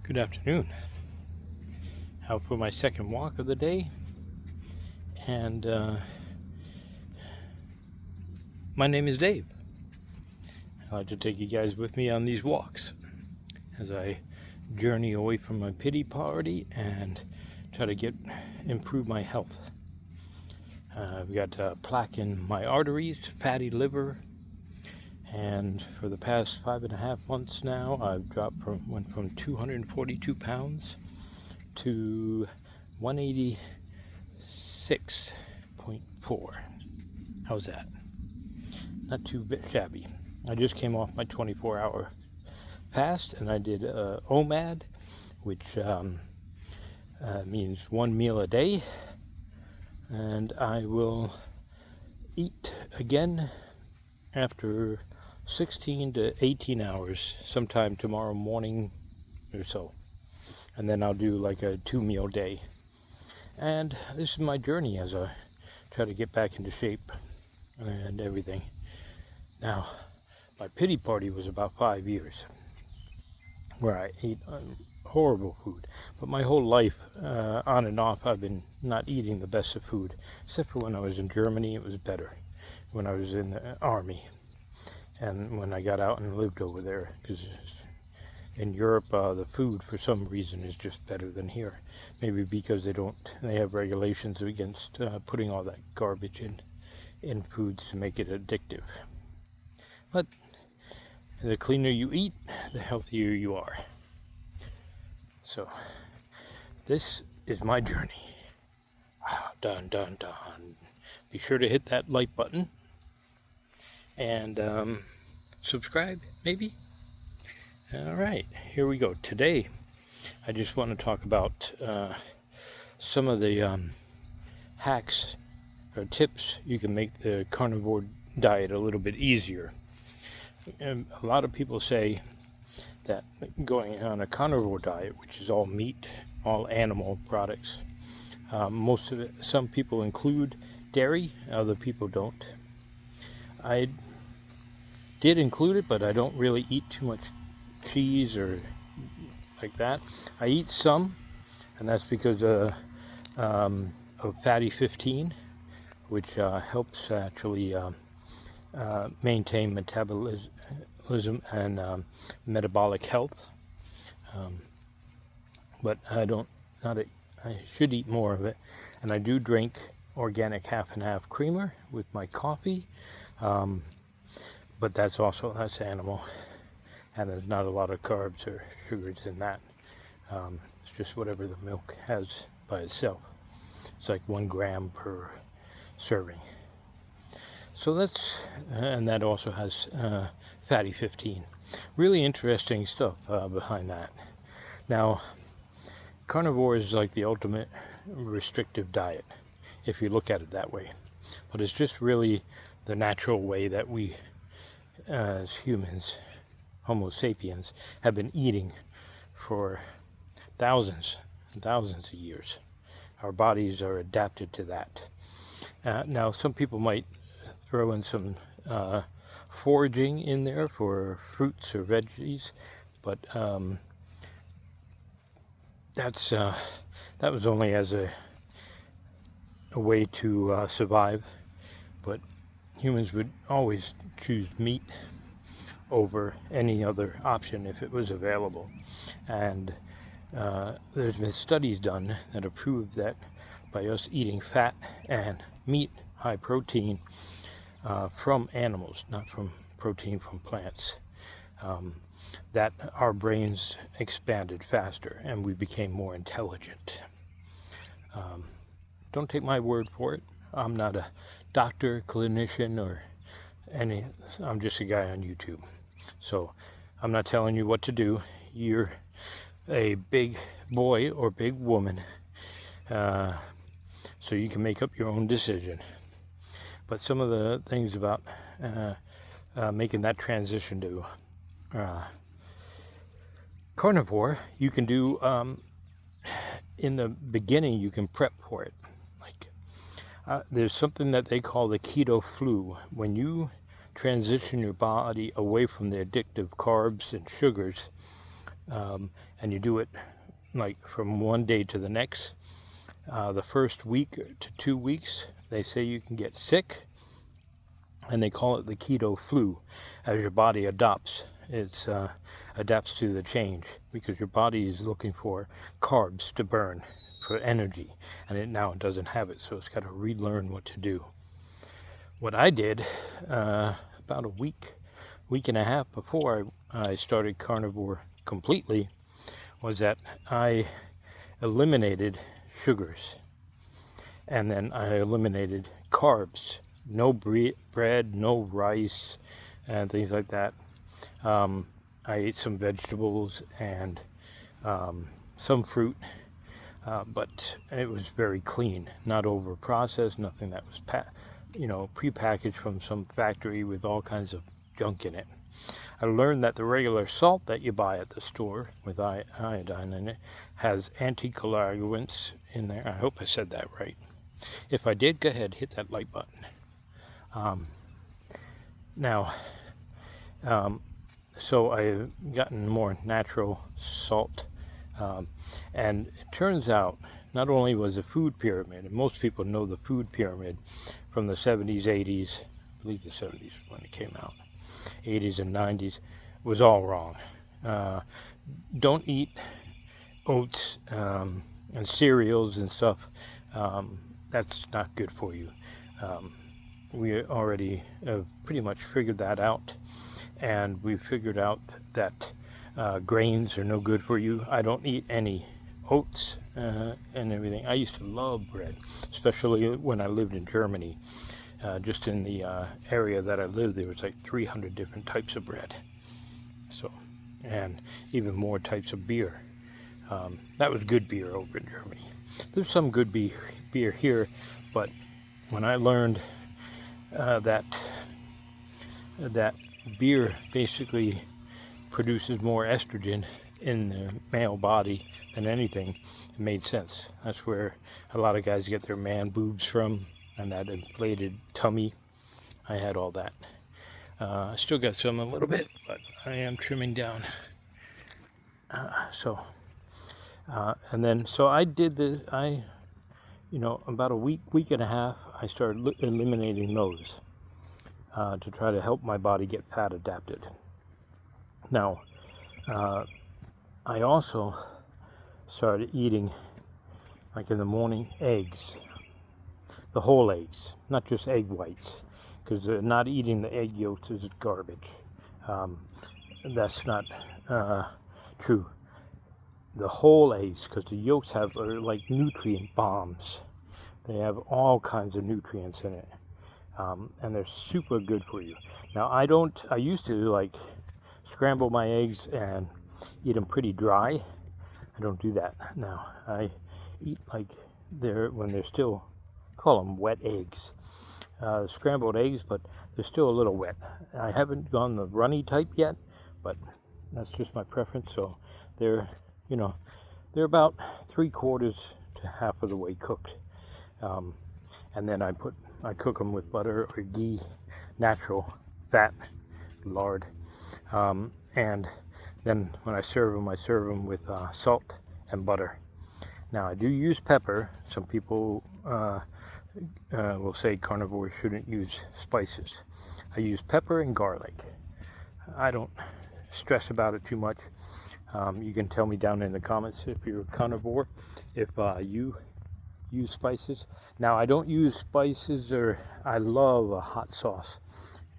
Good afternoon. Out for my second walk of the day, and my name is Dave. I like to take you guys with me on these walks as I journey away from my pity party and try to improve my health. I've got plaque in my arteries, fatty liver, and for the past 5.5 months now, I've went from 242 pounds to 186.4. How's that? Not too shabby. I just came off my 24-hour fast, and I did OMAD, which means one meal a day, and I will eat again after 16 to 18 hours sometime tomorrow morning or so, and then I'll do like a 2-meal day. And this is my journey as I try to get back into shape and everything. Now, my pity party was about 5 years where I ate horrible food, but my whole life on and off I've been not eating the best of food, except for when I was in Germany. It was better when I was in the army and when I got out and lived over there, because in Europe the food for some reason is just better than here. Maybe because they have regulations against putting all that garbage in foods to make it addictive. But the cleaner you eat, the healthier you are. So this is my journey. Dun dun dun. Be sure to hit that like button and subscribe, maybe. All right, here we go. Today, I just want to talk about some of the hacks or tips you can make the carnivore diet a little bit easier. And a lot of people say that going on a carnivore diet, which is all meat, all animal products, most of it, some people include dairy, other people don't. I did include it, but I don't really eat too much cheese or like that. I eat some, and that's because of fatty 15, which helps actually maintain metabolism and metabolic health. But I should eat more of it, and I do drink organic half and half creamer with my coffee, but that's animal, and there's not a lot of carbs or sugars in that. It's just whatever the milk has by itself. It's like 1 gram per serving. So and that also has fatty 15. Really interesting stuff behind that. Now, carnivore is like the ultimate restrictive diet, if you look at it that way. But it's just really the natural way that we, as humans, Homo sapiens, have been eating for thousands and thousands of years. Our bodies are adapted to that. Now, some people might throw in some foraging in there for fruits or veggies, but that was only as a way to survive. But humans would always choose meat over any other option if it was available. And there's been studies done that have proved that by us eating fat and meat, high protein, from animals, not from protein from plants, that our brains expanded faster and we became more intelligent. Don't take my word for it. I'm not a doctor, clinician, or I'm just a guy on YouTube. So I'm not telling you what to do. You're a big boy or big woman, so you can make up your own decision. But some of the things about making that transition to carnivore, you can do in the beginning. You can prep for it. There's something that they call the keto flu. When you transition your body away from the addictive carbs and sugars, and you do it like from one day to the next. The first week to 2 weeks, they say you can get sick, and they call it the keto flu. As your body adapts to the change, because your body is looking for carbs to burn for energy, and now it doesn't have it, so it's got to relearn what to do. What I did about a week and a half before I started carnivore completely was that I eliminated sugars, and then I eliminated carbs. No bread, no rice, and things like that. I ate some vegetables and some fruit, but it was very clean, not over processed, nothing that was prepackaged from some factory with all kinds of junk in it. I learned that the regular salt that you buy at the store with iodine in it has anticoagulants in there. I hope I said that right. If I did, go ahead, hit that like button. So I've gotten more natural salt, and it turns out not only was the food pyramid, and most people know the food pyramid from the 70s, 80s, I believe the 70s when it came out, 80s and 90s, was all wrong. Don't eat oats and cereals and stuff. That's not good for you. We already have pretty much figured that out, and we figured out that grains are no good for you. I don't eat any oats and everything. I used to love bread, especially when I lived in Germany. Just in the area that I lived, there was like 300 different types of bread. So, and even more types of beer. That was good beer over in Germany. There's some good beer here, but when I learned that beer basically produces more estrogen in the male body than anything, it made sense. That's where a lot of guys get their man boobs from, and that inflated tummy. I had all that. I still got some a little bit, but I am trimming down. So I did this. About a week and a half, I started eliminating those to try to help my body get fat adapted. Now, I also started eating, like in the morning, eggs. The whole eggs, not just egg whites, because not eating the egg yolks is garbage. That's not true. The whole eggs, because the yolks are like nutrient bombs. They have all kinds of nutrients in it, and they're super good for you. Now, I used to like scramble my eggs and eat them pretty dry. I don't do that now. I eat like when they're still, call them wet eggs, scrambled eggs, but they're still a little wet. I haven't gone the runny type yet, but that's just my preference. So they're about 3/4 to half of the way cooked, and then I cook them with butter or ghee, natural fat, lard, and then when I serve them with salt and butter. Now, I do use pepper. Some people will say carnivores shouldn't use spices. I use pepper and garlic. I don't stress about it too much. You can tell me down in the comments if you're a carnivore, if you use spices. Now, I don't use spices, or I love a hot sauce,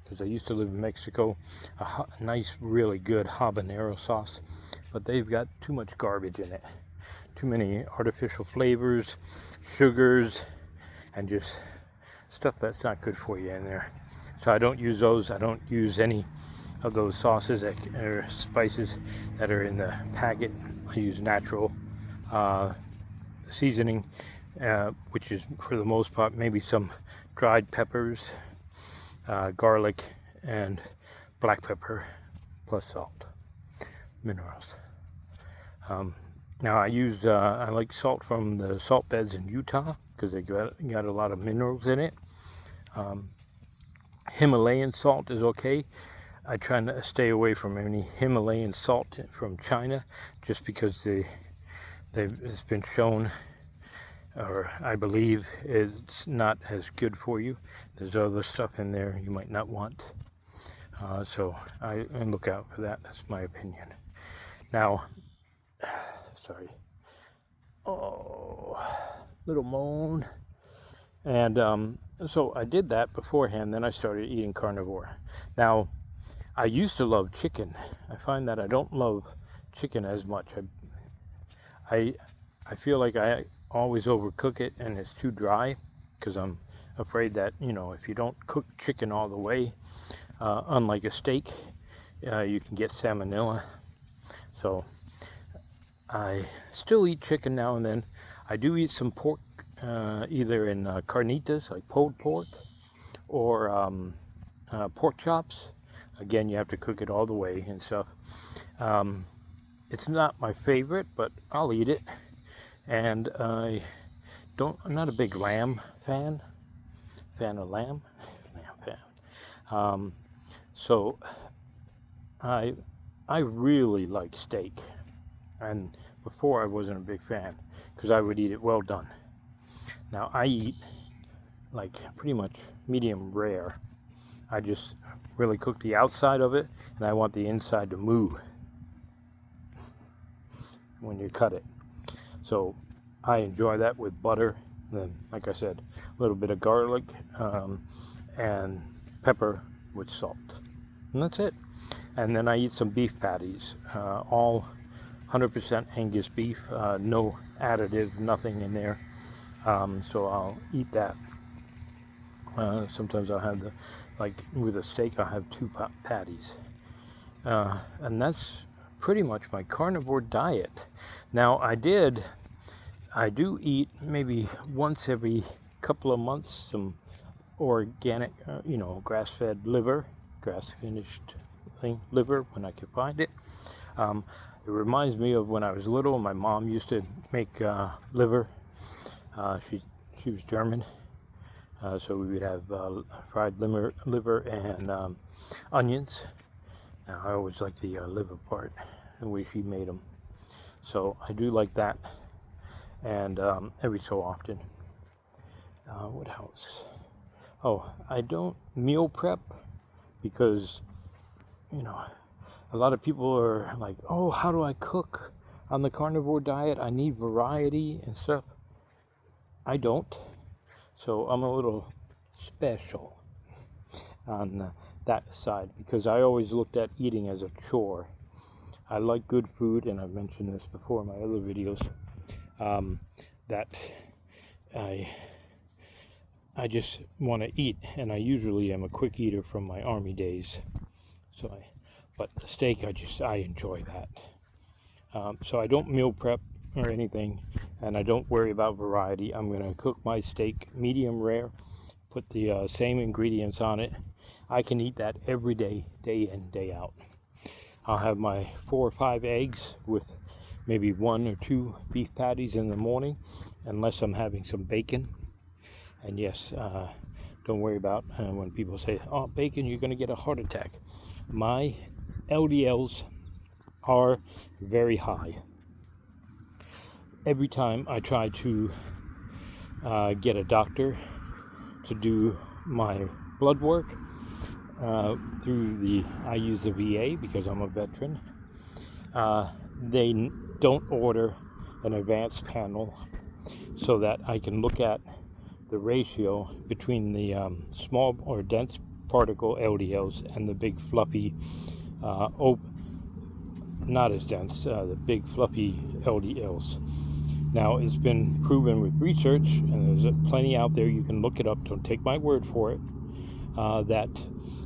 because I used to live in Mexico, a nice, really good habanero sauce, but they've got too much garbage in it. Too many artificial flavors, sugars, and just stuff that's not good for you in there. So I don't use those. I don't use any of those sauces or spices that are in the packet. I use natural seasoning, which is for the most part maybe some dried peppers, garlic, and black pepper, plus salt, minerals. Now I like salt from the salt beds in Utah, because they got a lot of minerals in it. Himalayan salt is okay. I try to stay away from any Himalayan salt from China, just because it's been shown, or I believe it's not as good for you. There's other stuff in there you might not want. So I look out for that. That's my opinion. Now, sorry. Oh, little moan. And so I did that beforehand. Then I started eating carnivore. Now, I used to love chicken. I find that I don't love chicken as much. I feel like I always overcook it and it's too dry, because I'm afraid that, if you don't cook chicken all the way, unlike a steak, you can get salmonella. So I still eat chicken now and then. I do eat some pork, either in carnitas, like pulled pork, or pork chops. Again, you have to cook it all the way and stuff. It's not my favorite, but I'll eat it. And I'm not a big lamb fan of lamb. So I really like steak, and before I wasn't a big fan, because I would eat it well done. Now I eat like pretty much medium rare. I just really cook the outside of it, and I want the inside to move when you cut it. So I enjoy that with butter. Then, like I said, a little bit of garlic and pepper with salt, and that's it. And then I eat some beef patties, all 100% Angus beef, no additive, nothing in there. So I'll eat that. Sometimes I'll have with a steak, I'll have 2 patties. And that's pretty much my carnivore diet. Now I do eat maybe once every couple of months some organic, grass-fed liver, grass-finished liver when I can find it. It reminds me of when I was little. My mom used to make liver. She was German, so we would have fried liver and onions. Now, I always like the liver part, the way she made them. So I do like that, and every so often. What else? Oh, I don't meal prep, because a lot of people are like, oh, how do I cook on the carnivore diet? I need variety and stuff. I don't. So I'm a little special on that side, because I always looked at eating as a chore. I like good food, and I've mentioned this before in my other videos, that I just want to eat, and I usually am a quick eater from my army days. But the steak, I enjoy that. So I don't meal prep or anything, and I don't worry about variety. I'm going to cook my steak medium rare, put the same ingredients on it. I can eat that every day, day in, day out. I'll have my 4 or 5 eggs with maybe 1 or 2 beef patties in the morning, unless I'm having some bacon. And yes, don't worry about when people say, oh, bacon, you're going to get a heart attack. My LDLs are very high. Every time I try to get a doctor to do my blood work, I use the VA because I'm a veteran. They don't order an advanced panel so that I can look at the ratio between the small or dense particle LDLs and the big fluffy, not as dense, the big fluffy LDLs. Now, it's been proven with research, and there's plenty out there, you can look it up, don't take my word for it, that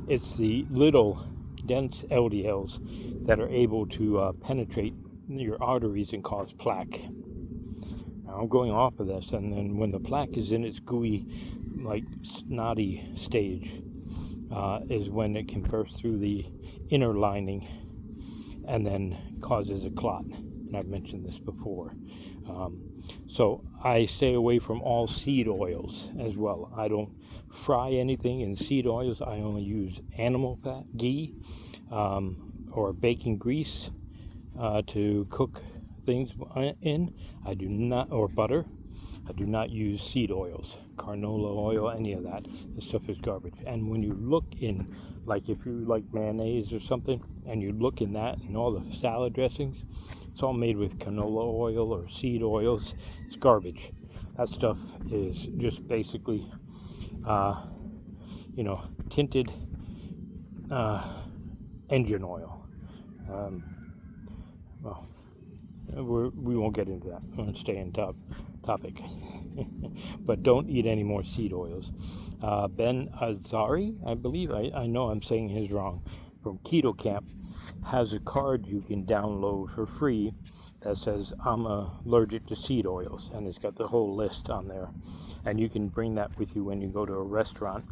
it's the little dense LDLs that are able to penetrate your arteries and cause plaque. Now, I'm going off of this, and then when the plaque is in its gooey, like snotty stage, is when it can burst through the inner lining and then causes a clot. and I've mentioned this before. So I stay away from all seed oils as well. I don't fry anything in seed oils. I only use animal fat, ghee, or baking grease to cook things in. I do not, or butter. I do not use seed oils, canola oil, any of that. This stuff is garbage. And when you look in, like if you like mayonnaise or something, and you look in that and all the salad dressings, it's all made with canola oil or seed oils. It's garbage. That stuff is just basically, tinted engine oil. We won't get into that. We're going to stay on topic. But don't eat any more seed oils. Ben Azari, I believe, I know I'm saying his wrong, from Keto Camp, has a card you can download for free that says I'm allergic to seed oils, and it's got the whole list on there. And you can bring that with you when you go to a restaurant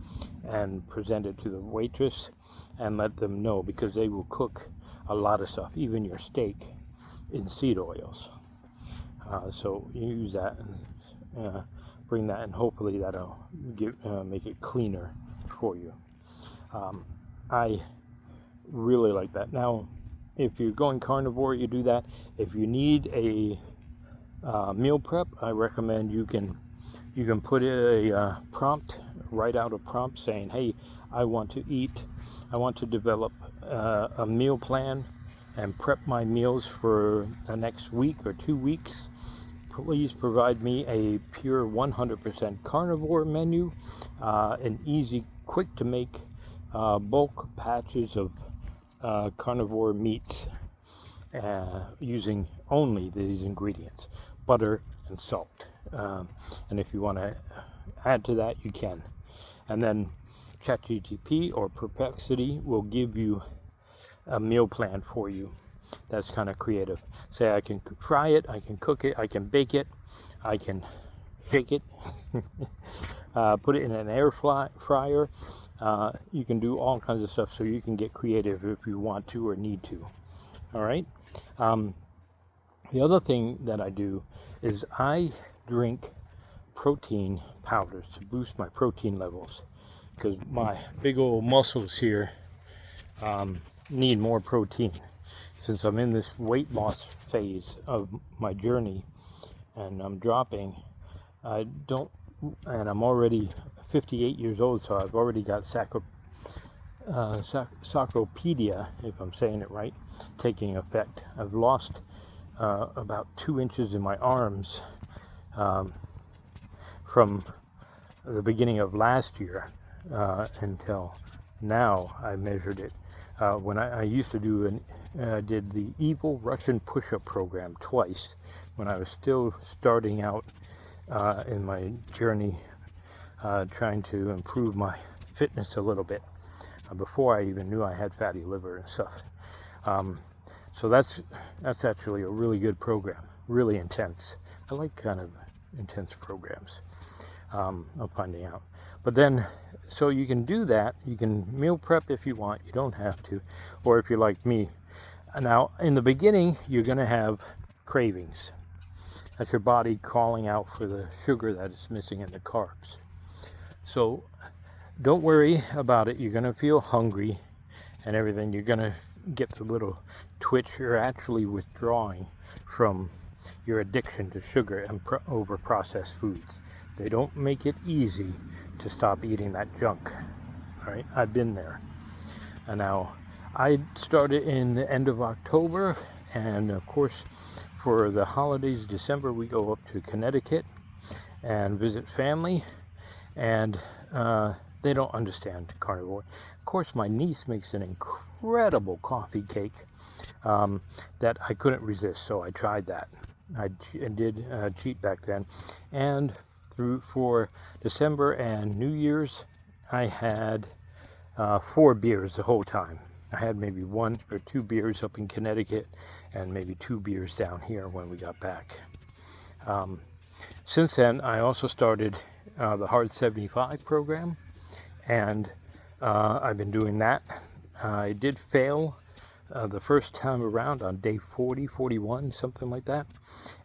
and present it to the waitress and let them know, because they will cook a lot of stuff, even your steak, in seed oils. So you use that and bring that, and hopefully that'll make it cleaner for you. I really like that. Now, if you're going carnivore, you do that. If you need a meal prep, I recommend you can put a prompt, write out a prompt saying, hey, I want to develop a meal plan and prep my meals for the next week or 2 weeks. Please provide me a pure 100% carnivore menu, an easy, quick to make bulk patches of carnivore meats using only these ingredients, butter and salt. And if you want to add to that, you can. And then ChatGPT or Perplexity will give you a meal plan for you that's kind of creative. Say, I can fry it, I can cook it, I can bake it, I can shake it, put it in an air fryer. You can do all kinds of stuff, so you can get creative if you want to or need to. All right. The other thing that I do is I drink protein powders to boost my protein levels, because my big old muscles here need more protein. Since I'm in this weight loss phase of my journey and I'm dropping, and I'm already 58 years old, so I've already got sarcopenia, if I'm saying it right, taking effect. I've lost about 2 inches in my arms from the beginning of last year until now. I measured it. When I used to did the evil Russian push-up program twice when I was still starting out in my journey, trying to improve my fitness a little bit, before I even knew I had fatty liver and stuff. So that's actually a really good program, really intense. I like kind of intense programs. I'm finding out. But then, so you can do that. You can meal prep if you want. You don't have to. Or if you're like me. Now, in the beginning, you're going to have cravings. That's your body calling out for the sugar that is missing in the carbs. So don't worry about it. You're going to feel hungry and everything. You're going to get the little twitch. You're actually withdrawing from your addiction to sugar and over processed foods. They don't make it easy to stop eating that junk. All right, I've been there. And now, I started in the end of October, and of course, for the holidays, December, we go up to Connecticut and visit family, and they don't understand carnivore. Of course, my niece makes an incredible coffee cake that I couldn't resist, so I tried that. I did cheat back then, and for December and New Year's, I had 4 beers the whole time. I had maybe 1 or 2 beers up in Connecticut and maybe 2 beers down here when we got back. Since then, I also started the Hard 75 program, and I've been doing that. I did fail the first time around on day 40, 41, something like that.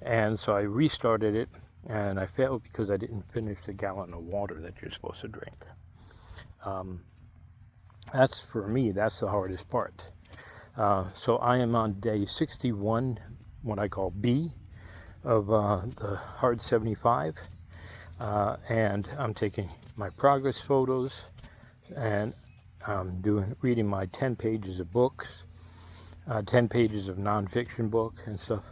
And so I restarted it, and I failed because I didn't finish the gallon of water that you're supposed to drink. That's, for me, that's the hardest part. So I am on day 61, what I call B, of the Hard 75. And I'm taking my progress photos, and I'm reading my 10 pages of books, 10 pages of nonfiction book and stuff.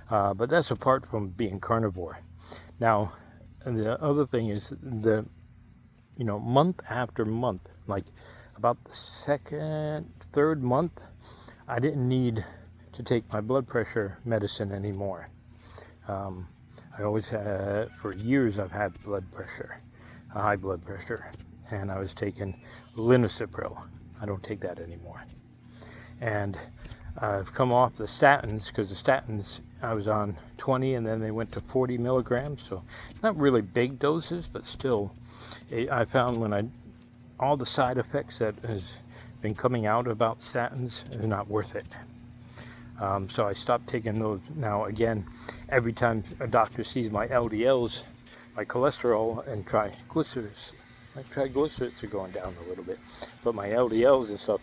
But that's apart from being carnivore. Now, the other thing is month after month, like about the second, third month, I didn't need to take my blood pressure medicine anymore. I always had, for years I've had blood pressure, high blood pressure, and I was taking linacapril. I don't take that anymore. And I've come off the statins, because the statins I was on 20 and then they went to 40 milligrams, so not really big doses, but still, I found all the side effects that has been coming out about statins is not worth it. So I stopped taking those. Now again, every time a doctor sees my LDLs, my cholesterol and triglycerides, my triglycerides are going down a little bit, but my LDLs and stuff,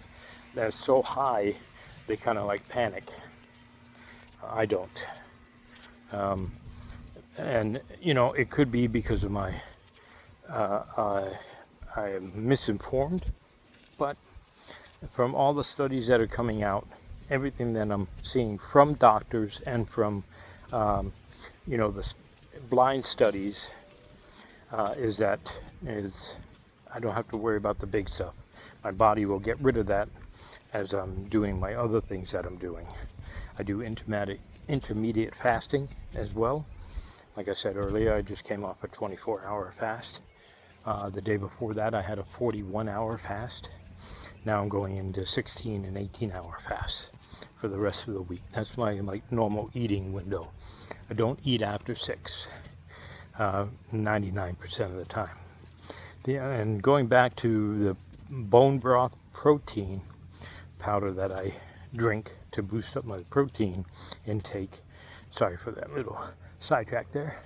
that's so high, they kind of like panic. I don't. And it could be because of my, I am misinformed, but from all the studies that are coming out, everything that I'm seeing from doctors and from, the blind studies, is I don't have to worry about the big stuff. My body will get rid of that as I'm doing my other things that I'm doing. I do intermediate fasting as well. Like I said earlier, I just came off a 24-hour fast. The day before that, I had a 41-hour fast. Now I'm going into 16 and 18-hour fasts for the rest of the week. That's my normal eating window. I don't eat after 6, 99% of the time. And going back to the bone broth protein powder that I drink to boost up my protein intake. Sorry for that little sidetrack there.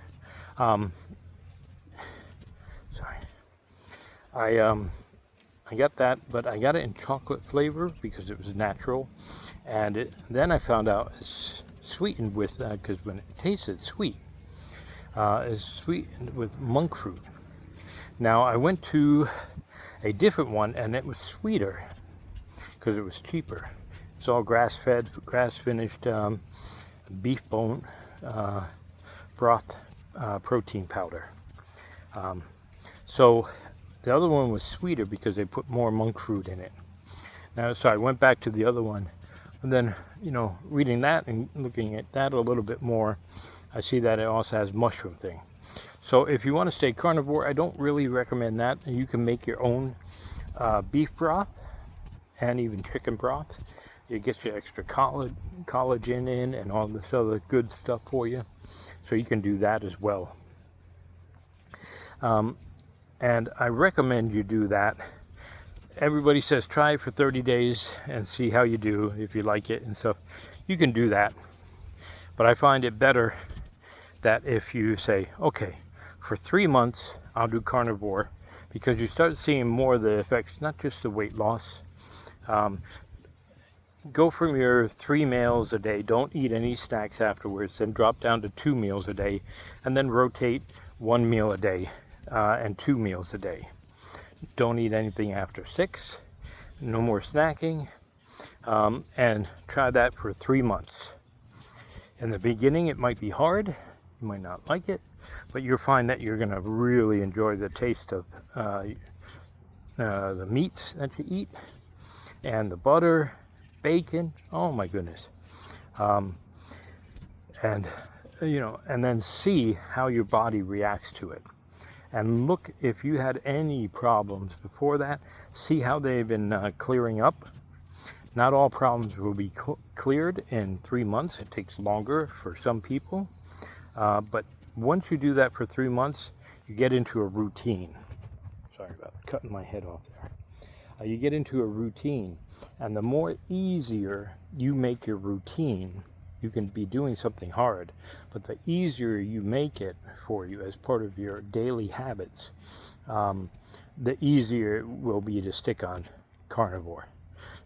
I got that, but I got it in chocolate flavor because it was natural, and then I found out it's sweetened with, because when it tasted sweet, it's sweetened with monk fruit. Now I went to a different one, and it was sweeter because it was cheaper. It's all grass-fed, grass-finished beef bone broth protein powder. So the other one was sweeter because they put more monk fruit in it. Now, so I went back to the other one, and then, reading that and looking at that a little bit more, I see that it also has mushroom thing. So if you want to stay carnivore, I don't really recommend that. You can make your own beef broth and even chicken broth. It gets you extra collagen in and all this other good stuff for you. So you can do that as well. And I recommend you do that. Everybody says try it for 30 days and see how you do, if you like it and stuff. You can do that. But I find it better that if you say, okay, for 3 months, I'll do carnivore, because you start seeing more of the effects, not just the weight loss. Go from your 3 meals a day, don't eat any snacks afterwards, then drop down to 2 meals a day, and then rotate 1 meal a day and 2 meals a day. Don't eat anything after 6, no more snacking, and try that for 3 months. In the beginning, it might be hard, you might not like it, but you'll find that you're going to really enjoy the taste of the meats that you eat, and the butter, bacon. Oh my goodness. And then see how your body reacts to it. And look, if you had any problems before that, see how they've been clearing up. Not all problems will be cleared in 3 months. It takes longer for some people. But once you do that for 3 months, you get into a routine. Sorry about cutting my head off there. You get into a routine, and the more easier you make your routine, you can be doing something hard, but the easier you make it for you as part of your daily habits, the easier it will be to stick on carnivore.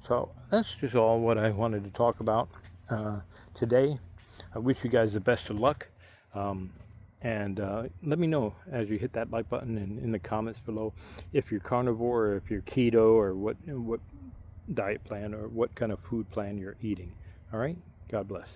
So that's just all what I wanted to talk about today. I wish you guys the best of luck. And let me know as you hit that like button and in the comments below if you're carnivore or if you're keto or what diet plan or what kind of food plan you're eating. All right? God bless.